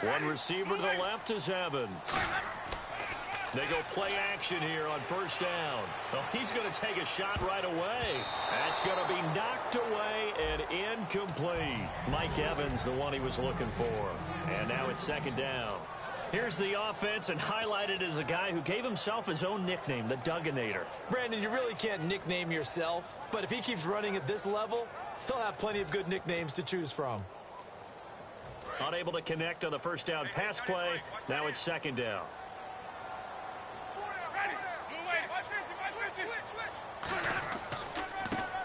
One receiver to the left is Evans. They go play action here on first down. Well, he's going to take a shot right away. That's going to be knocked away and incomplete. Mike Evans, the one he was looking for. And now it's second down. Here's the offense, and highlighted as a guy who gave himself his own nickname, the Dugginator. Brandon, you really can't nickname yourself, but if he keeps running at this level, he'll have plenty of good nicknames to choose from. Unable to connect on the first down pass play. Now it's second down.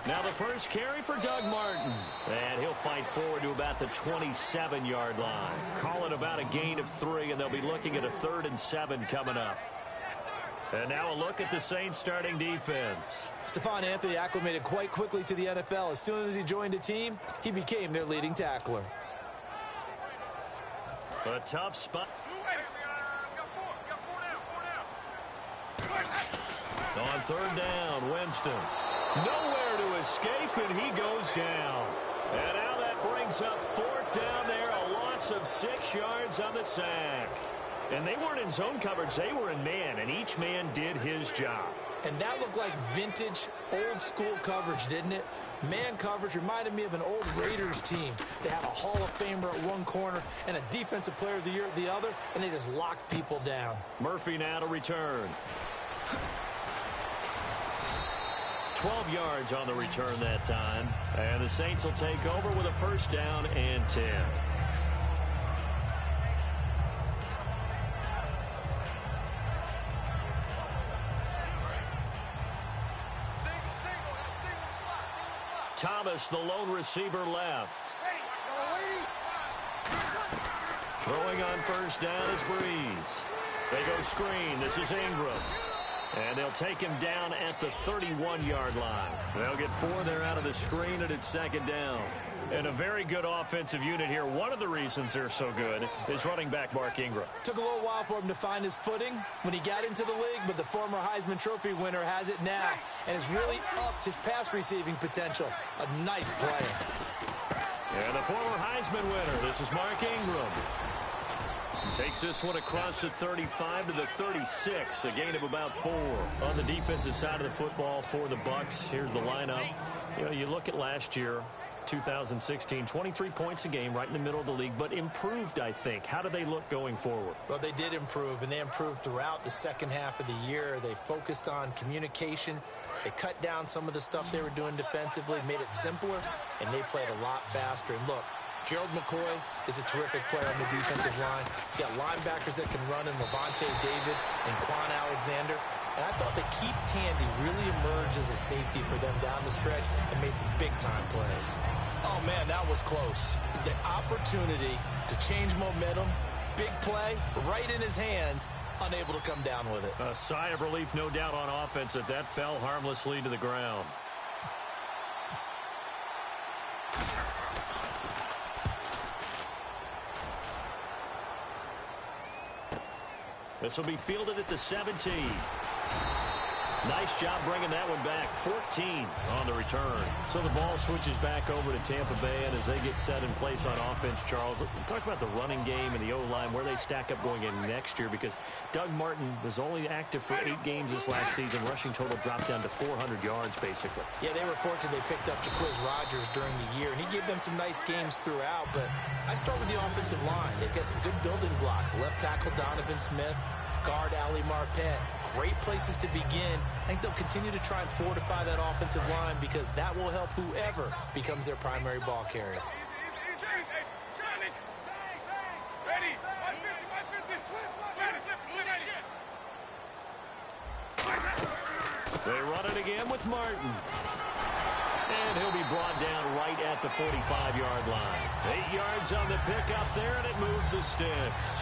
Now the first carry for Doug Martin. And he'll fight forward to about the 27-yard line. Call it about a gain of 3, and they'll be looking at a 3rd and 7 coming up. And now a look at the Saints starting defense. Stephon Anthony acclimated quite quickly to the NFL. As soon as he joined the team, he became their leading tackler. A tough spot. On third down, Winston. Nowhere to escape, and he goes down. And now that brings up 4th down there, a loss of 6 yards on the sack. And they weren't in zone coverage, they were in man, and each man did his job. And that looked like vintage, old-school coverage, didn't it? Man coverage reminded me of an old Raiders team. They had a Hall of Famer at one corner and a Defensive Player of the Year at the other, and they just locked people down. Murphy now to return. 12 yards on the return that time. And the Saints will take over with a first down and 10. Thomas, the lone receiver, left. Throwing on first down is Breeze. They go screen. This is Ingram. And they'll take him down at the 31-yard line. They'll get 4 there out of the screen, and it's second down. And a very good offensive unit here. One of the reasons they're so good is running back Mark Ingram. Took a little while for him to find his footing when he got into the league, but the former Heisman Trophy winner has it now and has really upped his pass receiving potential. A nice play. And the former Heisman winner, this is Mark Ingram. Takes this one across the 35 to the 36, a gain of about 4. On the defensive side of the football for the Bucs, here's the lineup. You know, you look at last year, 2016, 23 points a game, right in the middle of the league, but improved, I think. How do they look going forward? Well, they did improve, and they improved throughout the second half of the year. They focused on communication. They cut down some of the stuff they were doing defensively, made it simpler, and they played a lot faster. And look, Gerald McCoy is a terrific player on the defensive line. You got linebackers that can run in Levante David and Quan Alexander. And I thought that Keith Tandy really emerged as a safety for them down the stretch and made some big-time plays. Oh, man, that was close. The opportunity to change momentum, big play, right in his hands, unable to come down with it. A sigh of relief, no doubt, on offense that fell harmlessly to the ground. This will be fielded at the 17. Nice job bringing that one back. 14 on the return. So the ball switches back over to Tampa Bay, and as they get set in place on offense, Charles, talk about the running game and the O-line, where they stack up going in next year, because Doug Martin was only active for 8 games this last season. Rushing total dropped down to 400 yards, basically. Yeah, they were fortunate they picked up Jaquiz Rodgers during the year, and he gave them some nice games throughout, but I start with the offensive line. They've got some good building blocks. Left tackle Donovan Smith, guard Ali Marpet. Great places to begin. I think they'll continue to try and fortify that offensive line because that will help whoever becomes their primary ball carrier. They run it again with Martin. And he'll be brought down right at the 45-yard line. 8 yards on the pickup there, and it moves the sticks.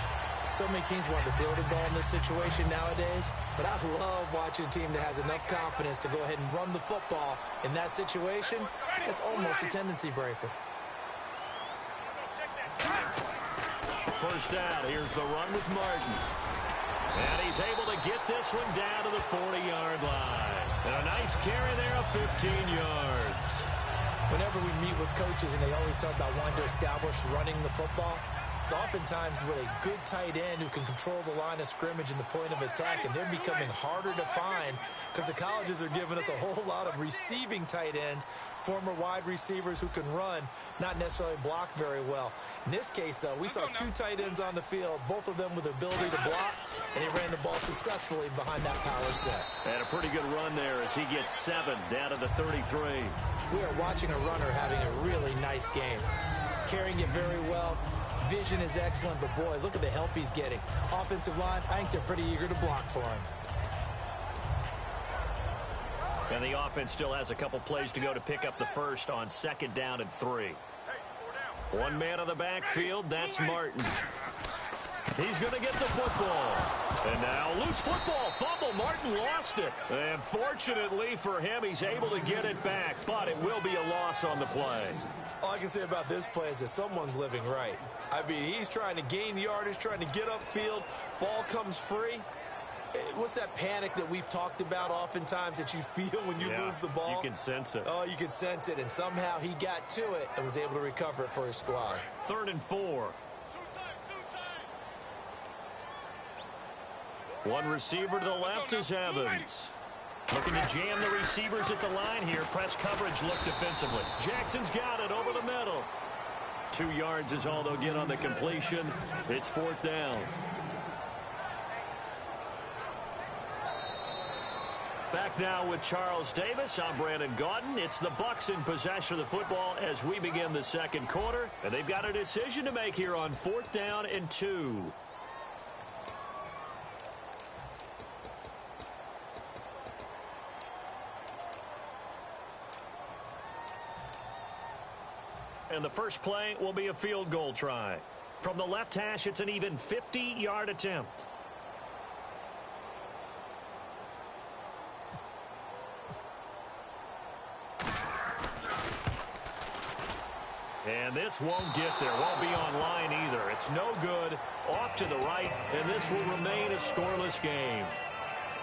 So many teams want to throw the ball in this situation nowadays, but I love watching a team that has enough confidence to go ahead and run the football in that situation. It's almost a tendency breaker. First down, here's the run with Martin. And he's able to get this one down to the 40-yard line. And a nice carry there of 15 yards. Whenever we meet with coaches and they always talk about wanting to establish running the football, It's oftentimes with a good tight end who can control the line of scrimmage and the point of attack, and they're becoming harder to find because the colleges are giving us a whole lot of receiving tight ends, former wide receivers who can run, not necessarily block very well. In this case, though, we saw two tight ends on the field, both of them with the ability to block, and he ran the ball successfully behind that power set. And a pretty good run there as he gets 7 down to the 33. We are watching a runner having a really nice game, carrying it very well. Vision is excellent, but boy, look at the help he's getting. Offensive line, I think they're pretty eager to block for him. And the offense still has a couple plays to go to pick up the first on 2nd down and 3. One man on the backfield, that's Martin. He's going to get the football. And now loose football, fumble. Martin lost it. And fortunately for him, he's able to get it back, but it will be a loss on the play. All I can say about this play is that someone's living right. I mean, he's trying to gain yardage, trying to get upfield. Ball comes free. What's that panic that we've talked about oftentimes that you feel when you lose the ball? You can sense it. Oh, you can sense it, and somehow he got to it and was able to recover it for his squad. 3rd and 4. One receiver to the left is Evans. Looking to jam the receivers at the line here. Press coverage look defensively. Jackson's got it over the middle. 2 yards is all they'll get on the completion. It's 4th down. Back now with Charles Davis. I'm Brandon Gaudin. It's the Bucs in possession of the football as we begin the 2nd quarter. And they've got a decision to make here on 4th down and 2. And the first play will be a field goal try. From the left hash, it's an even 50-yard attempt. And this won't get there. Won't be on line either. It's no good. Off to the right, and this will remain a scoreless game.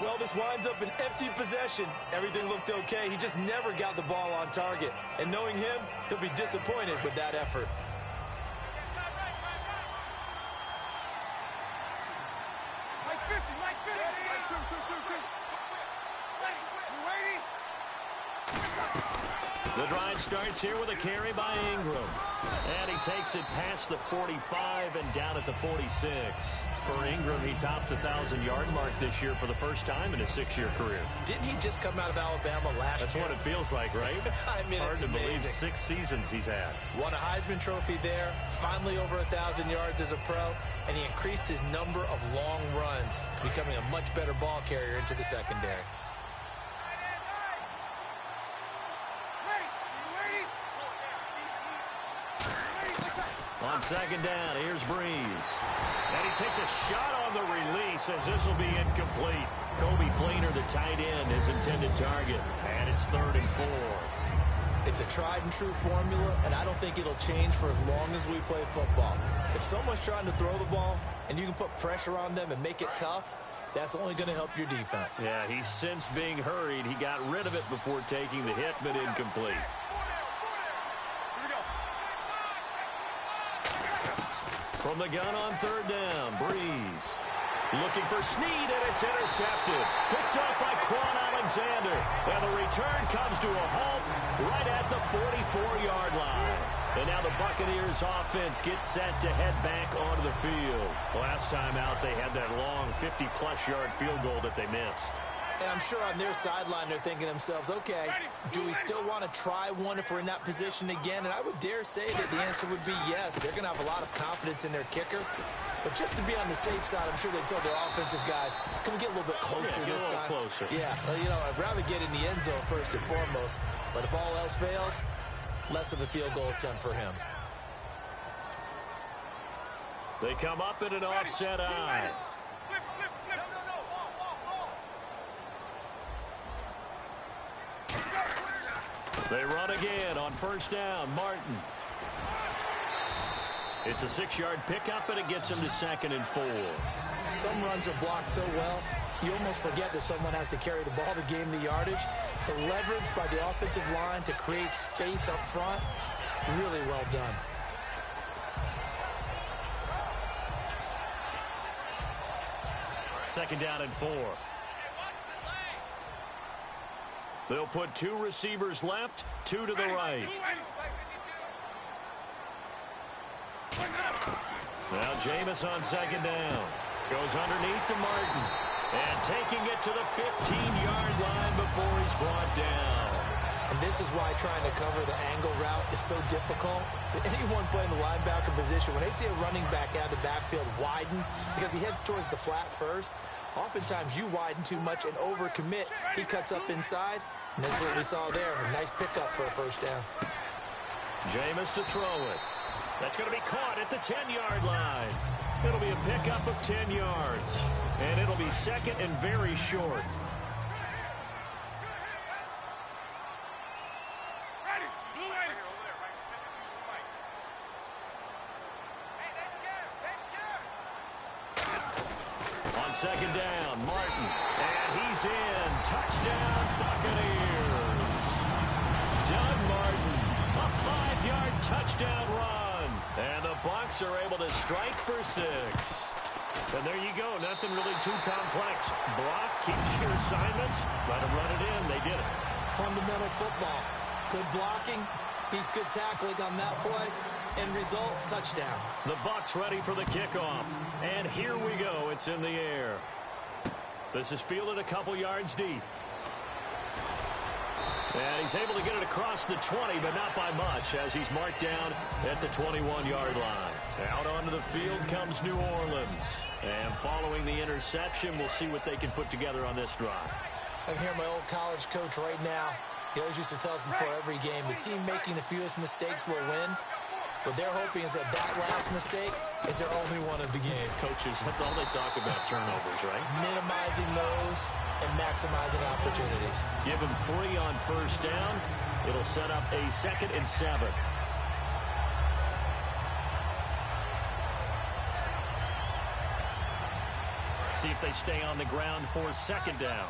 Well, this winds up an empty possession. Everything looked okay. He just never got the ball on target. And knowing him, he'll be disappointed with that effort. The drive starts here with a carry by Ingram. And he takes it past the 45 and down at the 46. For Ingram, he topped the 1,000-yard mark this year for the first time in his 6-year career. Didn't he just come out of Alabama last year? That's what it feels like, right? I mean, hard it's to amazing. believe 6 seasons he's had. Won a Heisman Trophy there, finally over 1,000 yards as a pro, and he increased his number of long runs, becoming a much better ball carrier into the secondary. On 2nd down, here's Breeze. And he takes a shot on the release as this will be incomplete. Kobe Fleener, the tight end, his intended target. And it's 3rd and 4. It's a tried-and-true formula, and I don't think it'll change for as long as we play football. If someone's trying to throw the ball and you can put pressure on them and make it tough, that's only going to help your defense. Yeah, he's since being hurried. He got rid of it before taking the hit, but incomplete. From the gun on 3rd down, Breeze. Looking for Snead, and it's intercepted. Picked up by Quan Alexander. And the return comes to a halt right at the 44-yard line. And now the Buccaneers offense gets set to head back onto the field. Last time out, they had that long 50-plus yard field goal that they missed. And I'm sure on their sideline, they're thinking to themselves, okay, do we still want to try one if we're in that position again? And I would dare say that the answer would be yes. They're going to have a lot of confidence in their kicker. But just to be on the safe side, I'm sure they told their offensive guys, can we get a little bit closer this time? Closer. Yeah, well, you know, I'd rather get in the end zone first and foremost. But if all else fails, less of a field goal attempt for him. They come up in an offset eye. They run again on 1st down. Martin. It's a 6-yard pickup, and it gets him to 2nd and 4. Some runs are blocked so well, you almost forget that someone has to carry the ball to gain the yardage. The leverage by the offensive line to create space up front, really well done. second down and 4. They'll put 2 receivers left, 2 to the right. Now Jameis on second down. Goes underneath to Martin. And taking it to the 15-yard line before he's brought down. And this is why trying to cover the angle route is so difficult. Anyone playing the linebacker position, when they see a running back out of the backfield widen, because he heads towards the flat first, oftentimes you widen too much and overcommit. He cuts up inside, and that's what we saw there. A nice pickup for a first down. Jameis to throw it. That's going to be caught at the 10-yard line. It'll be a pickup of 10 yards. And it'll be second and very short. On second down, Martin. And he's in. Touchdown, Buccaneers. Doug Martin, a 5-yard touchdown run. And the Bucs are able to strike for 6. And there you go. Nothing really too complex. Block, keeps your assignments. Let them run it in. They did it. Fundamental football. Good blocking. Beats good tackling on that play. End result, touchdown. The Bucs ready for the kickoff. And here we go. It's in the air. This is fielded a couple yards deep. And he's able to get it across the 20, but not by much, as he's marked down at the 21-yard line. Out onto the field comes New Orleans. And following the interception, we'll see what they can put together on this drive. I can hear my old college coach right now. He always used to tell us before every game, the team making the fewest mistakes will win. What they're hoping is that last mistake is their only one of the game. Coaches, that's all they talk about, turnovers, right? Minimizing those and maximizing opportunities. Give them 3 on first down. It'll set up a 2nd and 7. See if they stay on the ground for 2nd down.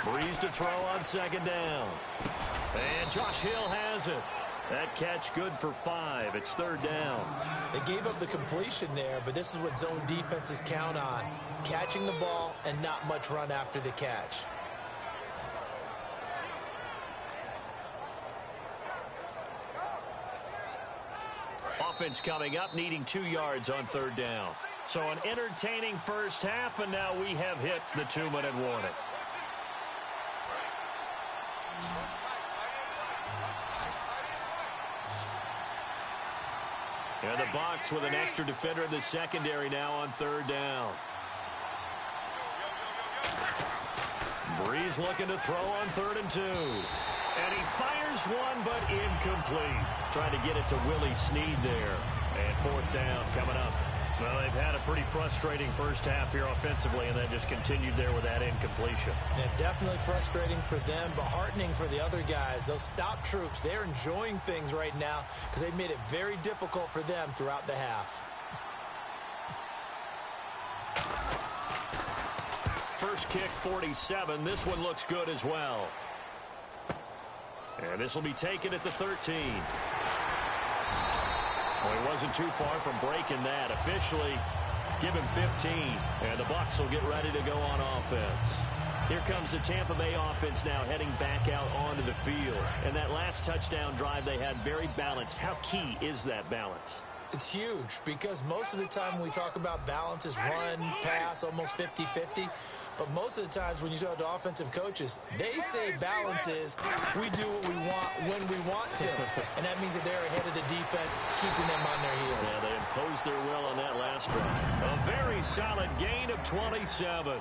Breeze to throw on 2nd down. And Josh Hill has it. That catch good for 5. It's 3rd down. They gave up the completion there, but this is what zone defenses count on. Catching the ball and not much run after the catch. Offense coming up, needing 2 yards on 3rd down. So an entertaining first half, and now we have hit the 2-minute warning. And the Bucs with an extra defender in the secondary now on 3rd down. Breeze looking to throw on 3rd and 2. And he fires one, but incomplete. Trying to get it to Willie Snead there. And 4th down coming up. Well, they've had a pretty frustrating first half here offensively, and then just continued there with that incompletion. Yeah, definitely frustrating for them, but heartening for the other guys. Those stop troops, they're enjoying things right now because they've made it very difficult for them throughout the half. First kick, 47. This one looks good as well. And this will be taken at the 13. Well, he wasn't too far from breaking that. Officially, give him 15. And the Bucs will get ready to go on offense. Here comes the Tampa Bay offense now heading back out onto the field. And that last touchdown drive they had very balanced. How key is that balance? It's huge because most of the time when we talk about balance is run, pass, almost 50-50. But most of the times when you talk to offensive coaches, they say balance is we do what we want when we want to. And that means that they're ahead of the defense, keeping them on their heels. Yeah, they imposed their will on that last drive. A very solid gain of 27.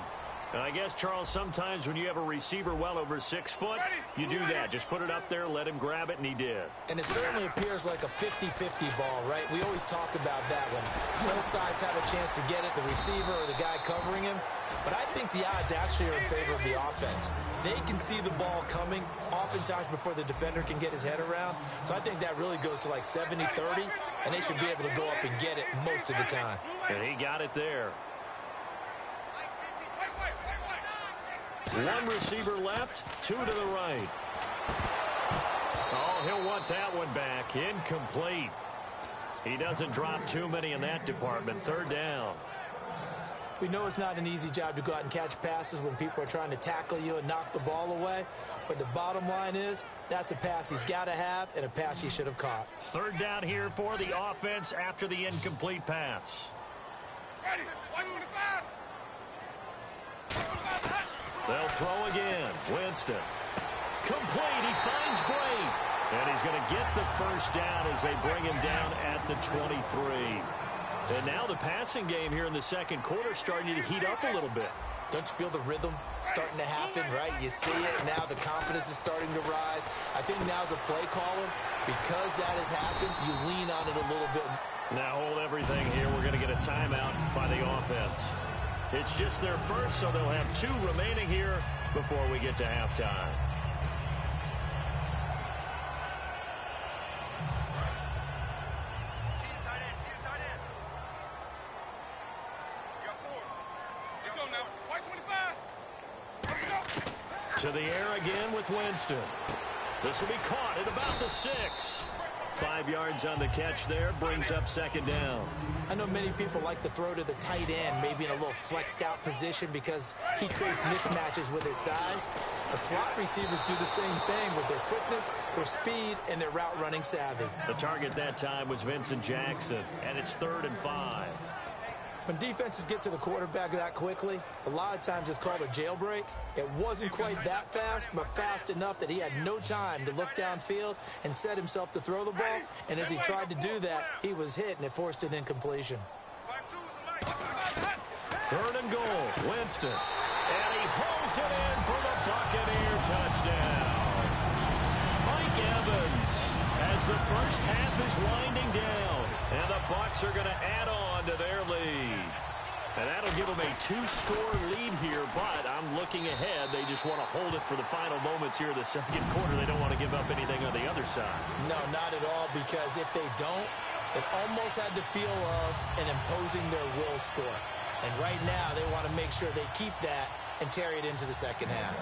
And I guess, Charles, sometimes when you have a receiver well over 6 foot, you do that. Just put it up there, let him grab it, and he did. And it certainly appears like a 50-50 ball, right? We always talk about that when both sides have a chance to get it, the receiver or the guy covering him. But I think the odds actually are in favor of the offense. They can see the ball coming oftentimes before the defender can get his head around. So I think that really goes to like 70-30, and they should be able to go up and get it most of the time. And he got it there. One receiver left, 2 to the right. Oh, he'll want that one back. Incomplete. He doesn't drop too many in that department. Third down. We know it's not an easy job to go out and catch passes when people are trying to tackle you and knock the ball away. But the bottom line is, that's a pass he's got to have and a pass he should have caught. Third down here for the offense after the incomplete pass. They'll throw again. Winston. Complete. He finds Bray. And he's going to get the first down as they bring him down at the 23. And now the passing game here in the second quarter starting to heat up a little bit. Don't you feel the rhythm starting to happen, right? You see it now. The confidence is starting to rise. I think now as a play caller, because that has happened, you lean on it a little bit. Now hold everything here. We're going to get a timeout by the offense. It's just their first, so they'll have 2 remaining here before we get to halftime. To the air again with Winston. This will be caught at about the 6. 5 yards on the catch there, brings up second down. I know many people like to throw to the tight end, maybe in a little flexed out position because he creates mismatches with his size. The slot receivers do the same thing with their quickness, their speed, and their route running savvy. The target that time was Vincent Jackson, and it's 3rd and 5. When defenses get to the quarterback that quickly, a lot of times it's called a jailbreak. It wasn't quite that fast, but fast enough that he had no time to look downfield and set himself to throw the ball. And as he tried to do that, he was hit, and it forced an incompletion. 3rd and goal, Winston. And he pulls it in for the Buccaneer touchdown. Mike Evans, as the first half is winding down, and the Bucs are going to add on to their lead. And that'll give them a 2-score lead here, but I'm looking ahead. They just want to hold it for the final moments here of the second quarter. They don't want to give up anything on the other side. No, not at all, because if they don't, it almost had the feel of an imposing their will score. And right now, they want to make sure they keep that and carry it into the second half.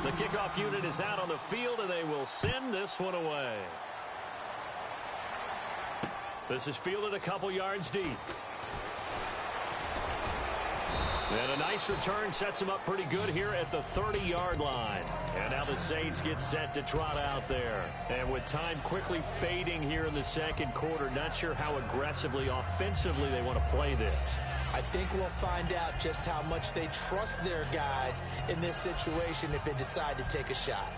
The kickoff unit is out on the field, and they will send this one away. This is fielded a couple yards deep. And a nice return sets him up pretty good here at the 30-yard line. And now the Saints get set to trot out there. And with time quickly fading here in the second quarter, not sure how aggressively, offensively they want to play this. I think we'll find out just how much they trust their guys in this situation if they decide to take a shot.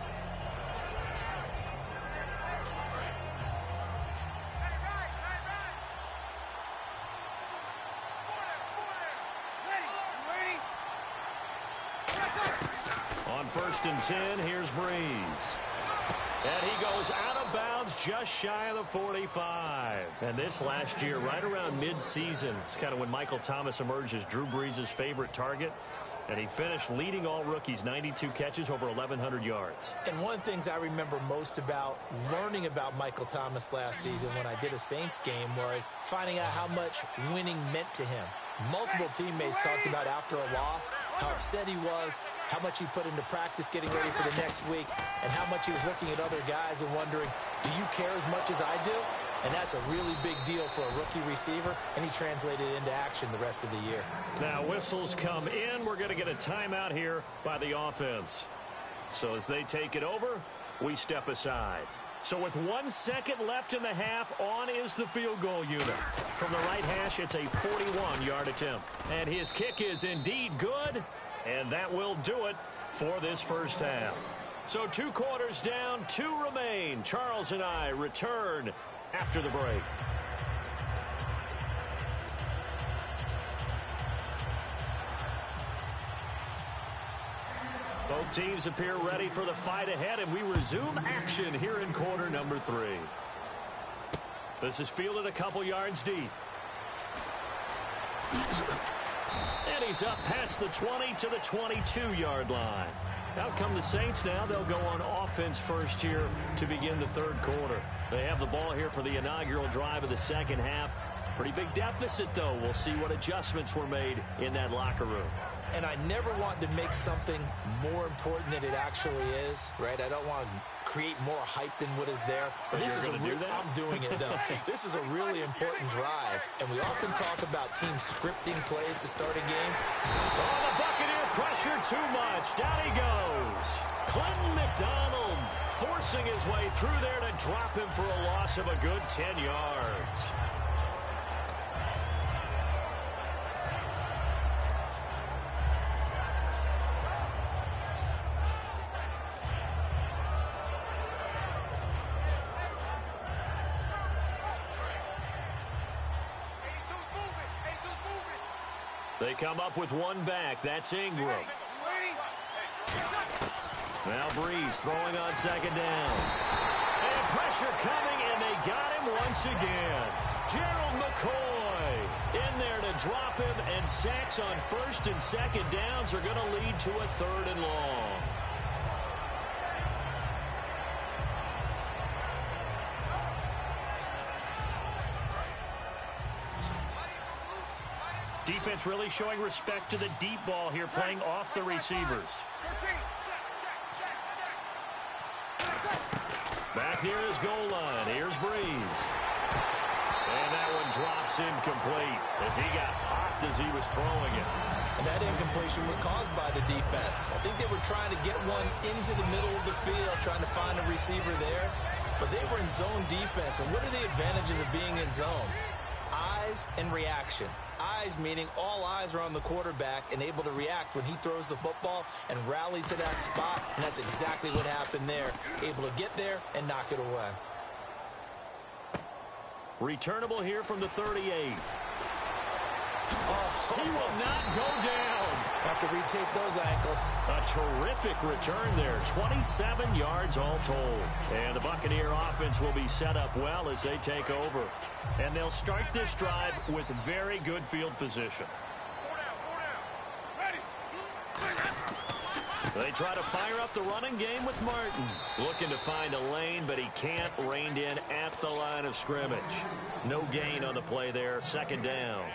On 1st and 10, here's Breeze. And he goes out of bounds just shy of the 45. And this last year, right around mid-season, it's kind of when Michael Thomas emerged as Drew Brees' favorite target. And he finished leading all rookies, 92 catches, over 1,100 yards. And one of the things I remember most about learning about Michael Thomas last season when I did a Saints game was finding out how much winning meant to him. Multiple teammates talked about after a loss how upset he was, how much he put into practice getting ready for the next week, and how much he was looking at other guys and wondering, do you care as much as I do? And that's a really big deal for a rookie receiver, and he translated it into action the rest of the year. Now whistles come in. We're going to get a timeout here by the offense. So as they take it over, we step aside. So with 1 second left in the half, on is the field goal unit. From the right hash, it's a 41-yard attempt. And his kick is indeed good, and that will do it for this first half. So 2 quarters down, 2 remain. Charles and I return after the break. Both teams appear ready for the fight ahead, and we resume action here in quarter number 3. This is fielded a couple yards deep. And he's up past the 20 to the 22-yard line. Out come the Saints now. They'll go on offense first here to begin the third quarter. They have the ball here for the inaugural drive of the second half. Pretty big deficit, though. We'll see what adjustments were made in that locker room. And I never want to make something more important than it actually is, right? I don't want to create more hype than what is there. But this is I'm doing it, though. This is a really important drive. And we often talk about teams scripting plays to start a game. Oh, the Buccaneer pressure too much. Down he goes. Clinton McDonald forcing his way through there to drop him for a loss of a good 10 yards. They come up with one back. That's Ingram. Now Breeze throwing on second down. And pressure coming, and they got him once again. Gerald McCoy in there to drop him, and sacks on first and second downs are going to lead to a third and long. Defense really showing respect to the deep ball here, playing off the receivers. Back near his goal line. Here's Breeze. And that one drops incomplete as he got popped as he was throwing it. And that incompletion was caused by the defense. I think they were trying to get one into the middle of the field, trying to find a receiver there. But they were in zone defense. And what are the advantages of being in zone? Eyes and reaction. Eyes meaning all eyes are on the quarterback and able to react when he throws the football and rally to that spot. And that's exactly what happened there. Able to get there and knock it away. Returnable here from the 38. He will not go down. Have to retake those ankles. A terrific return there. 27 yards all told. And the Buccaneer offense will be set up well as they take over. And they'll start this drive with very good field position. They try to fire up the running game with Martin. Looking to find a lane, but he can't. Reined in at the line of scrimmage. No gain on the play there. Second down.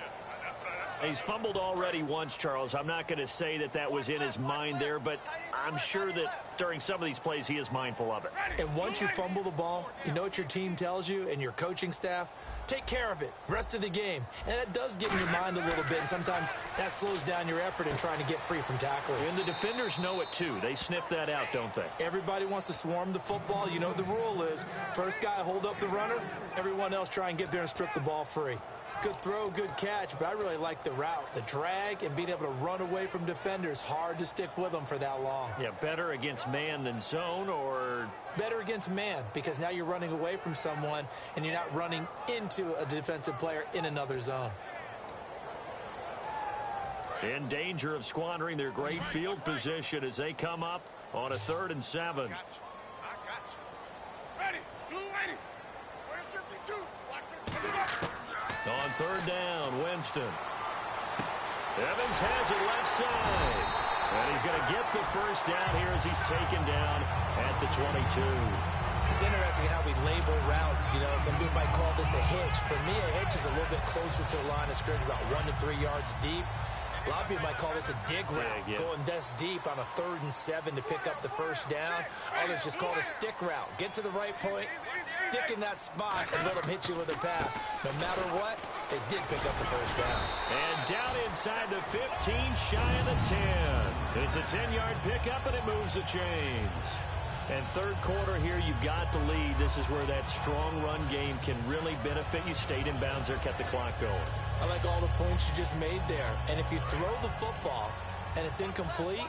He's fumbled already once, Charles. I'm not going to say that that was in his mind there, but I'm sure that during some of these plays he is mindful of it. And once you fumble the ball, you know what your team tells you and your coaching staff? Take care of it. Rest of the game. And that does get in your mind a little bit, and sometimes that slows down your effort in trying to get free from tacklers. And the defenders know it too. They sniff that out, don't they? Everybody wants to swarm the football. You know what the rule is. First guy hold up the runner. Everyone else try and get there and strip the ball free. Good throw, good catch, but I really like the route. The drag and being able to run away from defenders. Hard to stick with them for that long. Yeah, better against man than zone, or? Better against man, because now you're running away from someone and you're not running into a defensive player in another zone. In danger of squandering their great field position as they come up on a 3rd and 7. Ready, blue lady. Where's 52? Watch 52. On 3rd down, Winston. Evans has it left side. And he's going to get the first down here as he's taken down at the 22. It's interesting how we label routes. You know, some people might call this a hitch. For me, a hitch is a little bit closer to the line of scrimmage, about 1 to 3 yards deep. A lot of people might call this a dig route, going this deep on a 3rd and 7 to pick up the first down. Others just call it a stick route. Get to the right point, stick in that spot, and let them hit you with a pass. No matter what, they did pick up the first down. And down inside the 15, shy of the 10. It's a 10-yard pickup, and it moves the chains. And 3rd quarter here, you've got the lead. This is where that strong run game can really benefit you. Stayed in bounds there, kept the clock going. I like all the points you just made there. And if you throw the football and it's incomplete,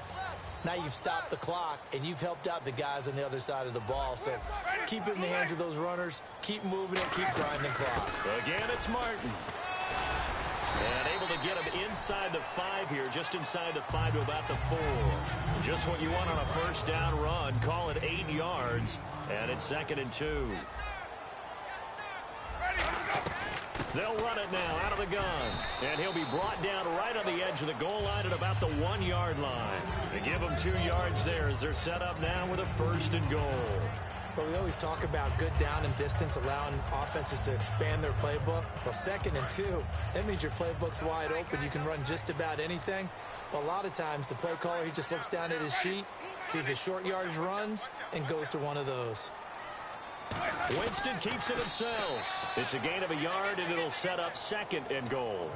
now you've stopped the clock and you've helped out the guys on the other side of the ball. So keep it in the hands of those runners. Keep moving it. Keep grinding clock. Again, it's Martin. And able to get him inside the 5 here, just inside the 5 to about the 4. Just what you want on a first down run. Call it 8 yards, and it's 2nd and 2. They'll run it now out of the gun. And he'll be brought down right on the edge of the goal line at about the 1-yard line. They give him 2 yards there as they're set up now with a 1st and goal. But we always talk about good down and distance, allowing offenses to expand their playbook. Well, 2nd and 2, that means your playbook's wide open. You can run just about anything. But a lot of times, the play caller, he just looks down at his sheet, sees the short yardage runs, and goes to one of those. Winston keeps it himself. It's a gain of a yard, and it'll set up 2nd and goal.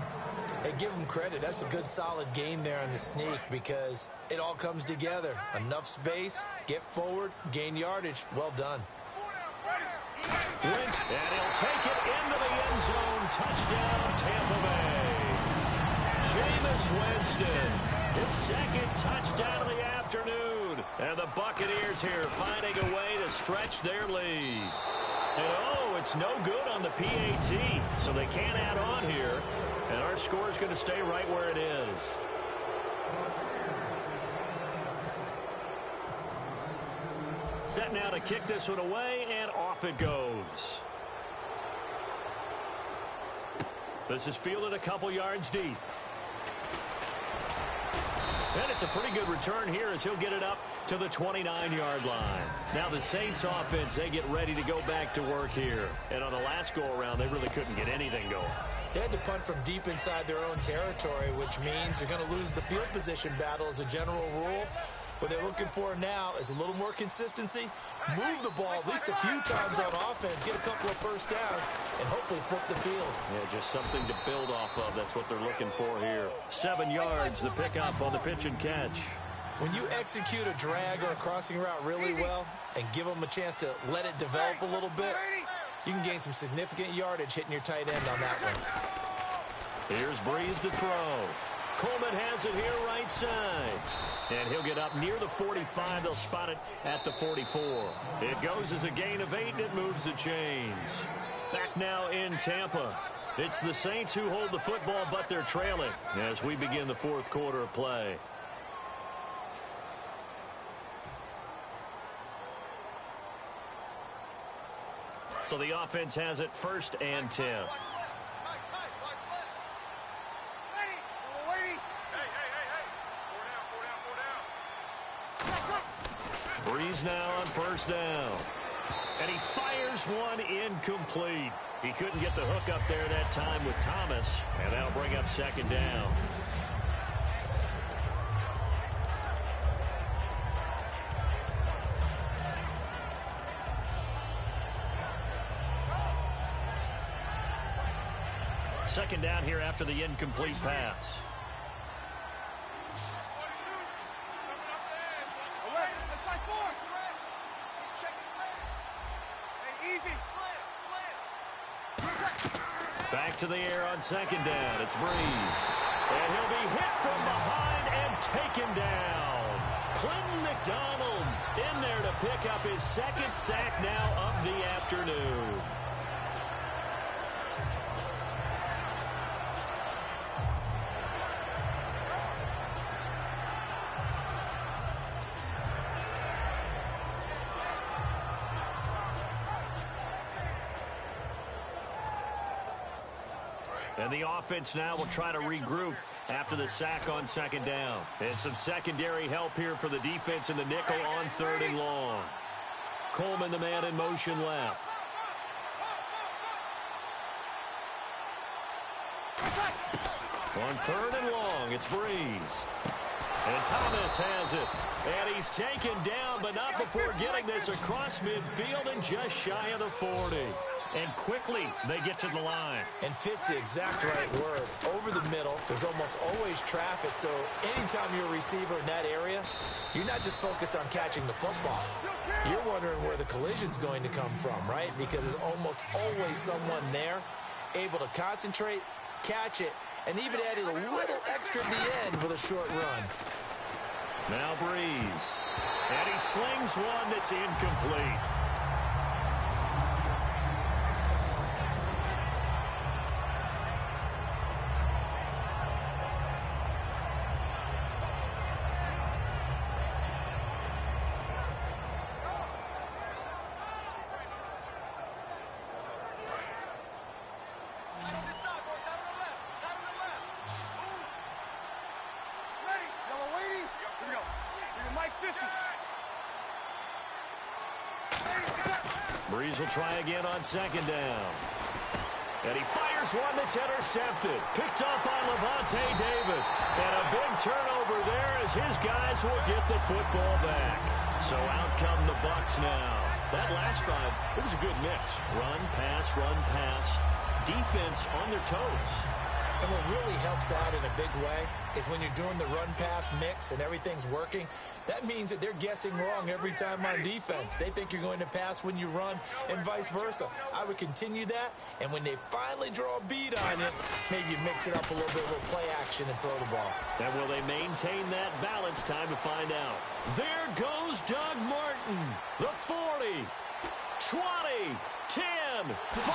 Hey, give him credit. That's a good, solid gain there on the sneak because it all comes together. Enough space, get forward, gain yardage. Well done. Winston, and he'll take it into the end zone. Touchdown, Tampa Bay. Jameis Winston, his 2nd touchdown of the afternoon. And the Buccaneers here finding a way to stretch their lead. And, oh, it's no good on the PAT, so they can't add on here. And our score is going to stay right where it is. Set now to kick this one away, and off it goes. This is fielded a couple yards deep. And it's a pretty good return here as he'll get it up to the 29-yard line. Now the Saints offense, they get ready to go back to work here. And on the last go-around, they really couldn't get anything going. They had to punt from deep inside their own territory, which means you're going to lose the field position battle as a general rule. What they're looking for now is a little more consistency, move the ball at least a few times on offense, get a couple of first downs, and hopefully flip the field. Yeah, just something to build off of. That's what they're looking for here. 7 yards, the pickup on the pitch and catch. When you execute a drag or a crossing route really well and give them a chance to let it develop a little bit, you can gain some significant yardage hitting your tight end on that one. Here's Breeze to throw. Coleman has it here right side. And he'll get up near the 45. They'll spot it at the 44. It goes as a gain of 8, and it moves the chains. Back now in Tampa. It's the Saints who hold the football, but they're trailing as we begin the 4th quarter of play. So the offense has it 1st and 10. Breeze now on 1st down. And he fires one incomplete. He couldn't get the hook up there that time with Thomas. And that'll bring up 2nd down. Second down here after the incomplete pass. Back to the air on 2nd down. It's Breeze. And he'll be hit from behind and taken down. Clinton McDonald in there to pick up his 2nd sack now of the afternoon. And the offense now will try to regroup after the sack on 2nd down. And some secondary help here for the defense in the nickel on 3rd and long. Coleman, the man in motion left. On 3rd and long, it's Breeze. And Thomas has it. And he's taken down, but not before getting this across midfield and just shy of the 40. And quickly, they get to the line. And fit's the exact right word. Over the middle, there's almost always traffic, so anytime you're a receiver in that area, you're not just focused on catching the football. You're wondering where the collision's going to come from, right? Because there's almost always someone there able to concentrate, catch it, and even added a little extra at the end with a short run. Now Breeze. And he slings one that's incomplete. Breeze will try again on second down. And he fires one that's intercepted. Picked up on Levante David. And a big turnover there as his guys will get the football back. So out come the Bucs now. That last drive, it was a good mix. Run, pass, defense on their toes. And what really helps out in a big way is when you're doing the run-pass mix and everything's working, that means that they're guessing wrong every time on defense. They think you're going to pass when you run and vice versa. I would continue that, and when they finally draw a bead on it, maybe you mix it up a little bit with play action and throw the ball. And will they maintain that balance? Time to find out. There goes Doug Martin. The 40, 20, 10, 5,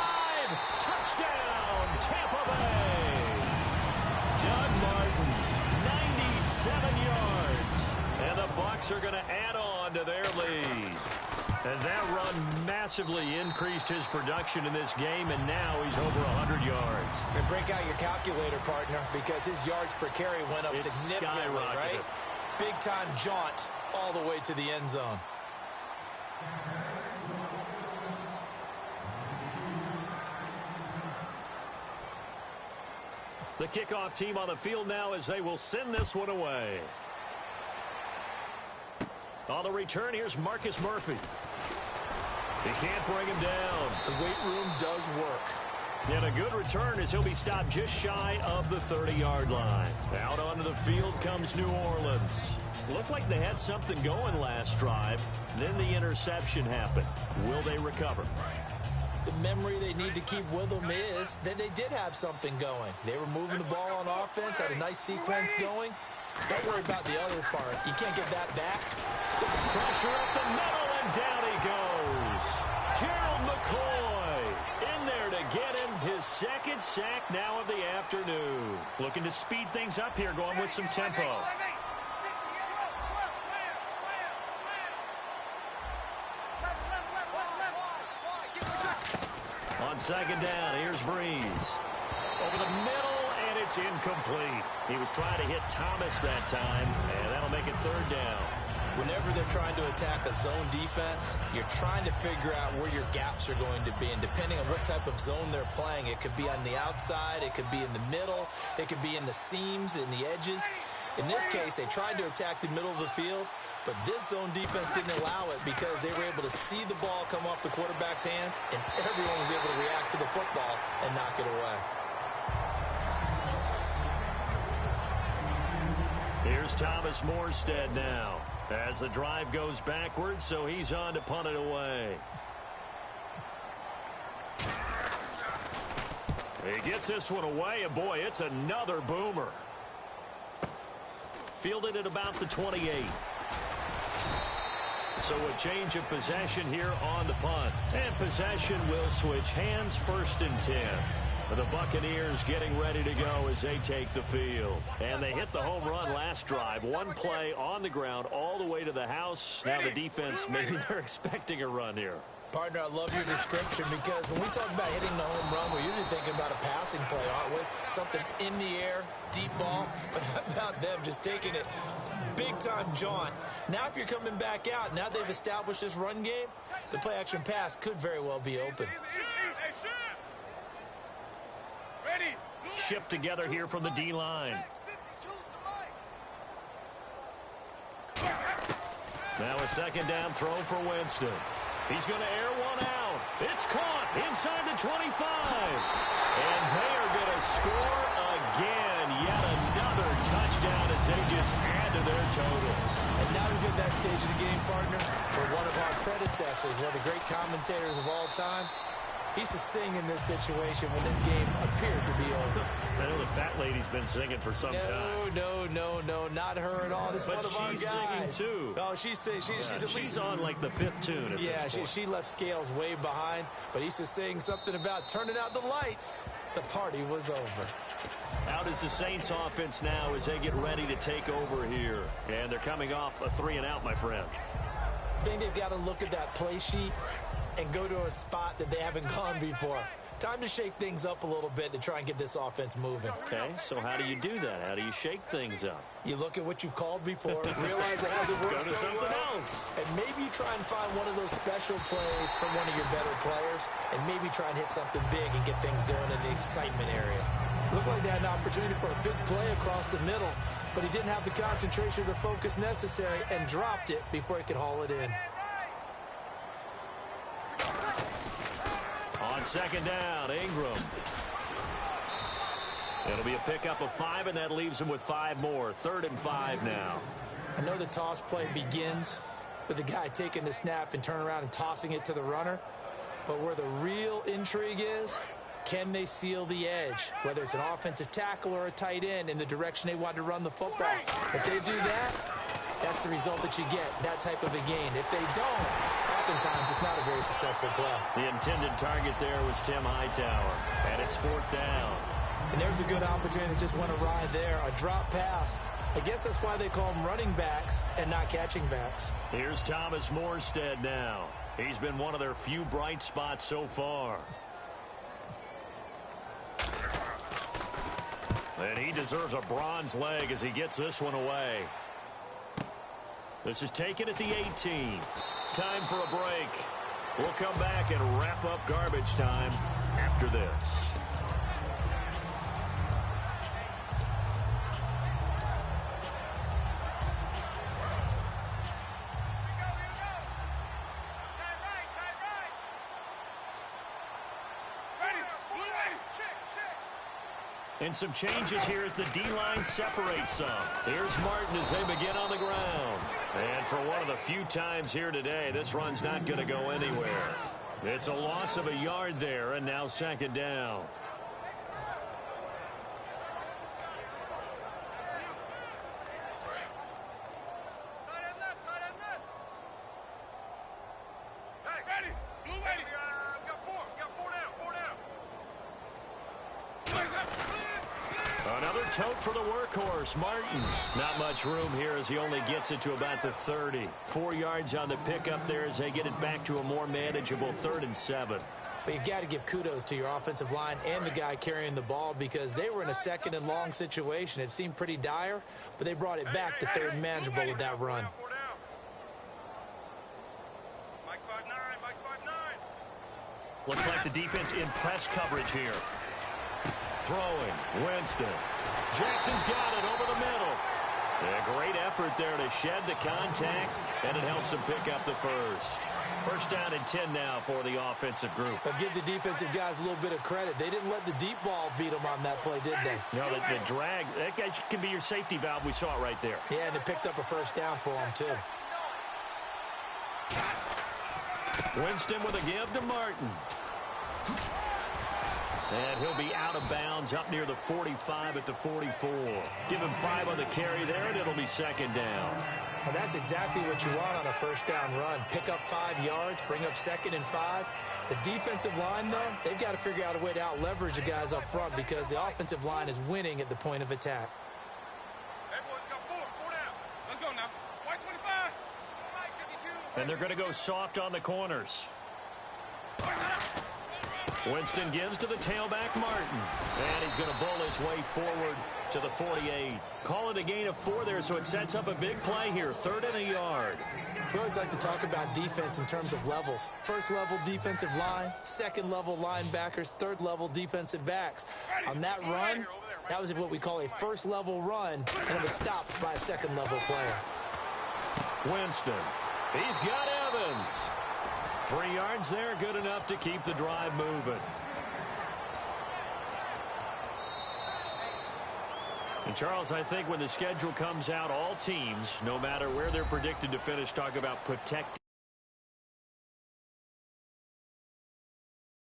touchdown, Tampa Bay. Doug Martin, 97 yards. And the Bucs are going to add on to their lead. And that run massively increased his production in this game, and now he's over 100 yards. And break out your calculator, partner, because his yards per carry went up significantly, right? Big-time jaunt all the way to the end zone. The kickoff team on the field now as they will send this one away. On the return, here's Marcus Murphy. He can't bring him down. The weight room does work. And a good return as he'll be stopped just shy of the 30-yard line. Out onto the field comes New Orleans. Looked like they had something going last drive. Then the interception happened. Will they recover? The memory they need to keep with them is that they did have something going. They were moving the ball on offense, had a nice sequence going. Don't worry about the other part. You can't get that back. Pressure up the middle, and down he goes. Gerald McCoy in there to get him his second sack now of the afternoon. Looking to speed things up here, going with some tempo. On second down, here's Breeze. Over the middle, and it's incomplete. He was trying to hit Thomas that time, and that'll make it third down. Whenever they're trying to attack a zone defense, you're trying to figure out where your gaps are going to be. And depending on what type of zone they're playing, it could be on the outside, it could be in the middle, it could be in the seams, in the edges. In this case, they tried to attack the middle of the field, but this zone defense didn't allow it because they were able to see the ball come off the quarterback's hands, and everyone was able to react to the football and knock it away. Here's Thomas Morstead now as the drive goes backwards, so he's on to punt it away. He gets this one away, and boy, it's another boomer. Fielded at about the 28. So a change of possession here on the punt. And possession will switch hands, 1st and 10. The Buccaneers getting ready to go as they take the field. And they hit the home run last drive. One play on the ground all the way to the house. Now the defense, maybe they're expecting a run here. Partner, I love your description because when we talk about hitting the home run, we're usually thinking about a passing play, aren't we? Something in the air, deep ball. But how about them just taking it big-time jaunt? Now if you're coming back out, now they've established this run game, the play-action pass could very well be open. Shift together here from the D-line. Now a second down throw for Winston. He's going to air one out. It's caught inside the 25. And they are going to score again. Yet another touchdown as they just add to their totals. And now we get that stage of the game, partner, for one of our predecessors, one of the great commentators of all time. He used to sing in this situation when this game appeared to be over. I know the fat lady's been singing for some time. No, not her at all. This but one of our guys. She's singing too. Oh, she's at least she's on like the 5th tune. Yeah, she left Scales way behind, but he used to sing something about turning out the lights. The party was over. Out is the Saints offense now as they get ready to take over here. And they're coming off a 3-and-out, my friend. I think they've got to look at that play sheet and go to a spot that they haven't gone before. Time to shake things up a little bit to try and get this offense moving. Okay, so how do you do that? How do you shake things up? You look at what you've called before, realize it hasn't worked Go to so something well, else. and maybe try and find one of those special plays from one of your better players, and maybe try and hit something big and get things going in the excitement area. Looked like they had an opportunity for a big play across the middle, but he didn't have the concentration or the focus necessary and dropped it before he could haul it in. On second down, Ingram. It'll be a pickup of 5, and that leaves him with 5 more. 3rd and 5 now. I know the toss play begins with the guy taking the snap and turning around and tossing it to the runner, but where the real intrigue is, can they seal the edge, whether it's an offensive tackle or a tight end in the direction they want to run the football? If they do that, that's the result that you get, that type of a gain. If they don't, oftentimes it's not a very successful play. The intended target there was Tim Hightower, and it's 4th down. And there's a good opportunity to just went awry there, a drop pass. I guess that's why they call them running backs and not catching backs. Here's Thomas Morstead now. He's been one of their few bright spots so far. And he deserves a bronze leg as he gets this one away. This is taken at the 18. Time for a break. We'll come back and wrap up garbage time after this. And some changes here as the D-line separates some. Here's Martin as they begin on the ground. And for one of the few times here today, this run's not going to go anywhere. It's a loss of a yard there, and now 2nd down. Another tote for the workhorse, Martin. Not much room here as he only gets it to about the 30. 4 yards on the pickup there as they get it back to a more manageable 3rd and 7. But you've got to give kudos to your offensive line and the guy carrying the ball because they were in a 2nd and long situation. It seemed pretty dire, but they brought it back to 3rd and manageable with that run. Looks like the defense in press coverage here. Throwing, Winston. Jackson's got it over the middle. A great effort there to shed the contact, and it helps him pick up the first. 1st down and 10 now for the offensive group. But give the defensive guys a little bit of credit. They didn't let the deep ball beat them on that play, did they? No, the drag, that guy can be your safety valve. We saw it right there. Yeah, and it picked up a 1st down for them, too. Winston with a give to Martin. And he'll be out of bounds up near the 45 at the 44. Give him 5 on the carry there, and it'll be 2nd down. And that's exactly what you want on a 1st down run. Pick up 5 yards, bring up 2nd and 5. The defensive line, though, they've got to figure out a way to out-leverage the guys up front because the offensive line is winning at the point of attack. Hey, boys, got 4 down. Let's go now. White 25. White 52. And they're going to go soft on the corners. Winston gives to the tailback, Martin. And he's going to bull his way forward to the 48. Call it a gain of 4 there, so it sets up a big play here. 3rd and a yard. We always like to talk about defense in terms of levels. 1st level defensive line, 2nd level linebackers, 3rd level defensive backs. On that run, that was what we call a 1st level run, and it was stopped by a 2nd level player. Winston. He's got Evans. 3 yards there, good enough to keep the drive moving. And Charles, I think when the schedule comes out, all teams, no matter where they're predicted to finish, talk about protecting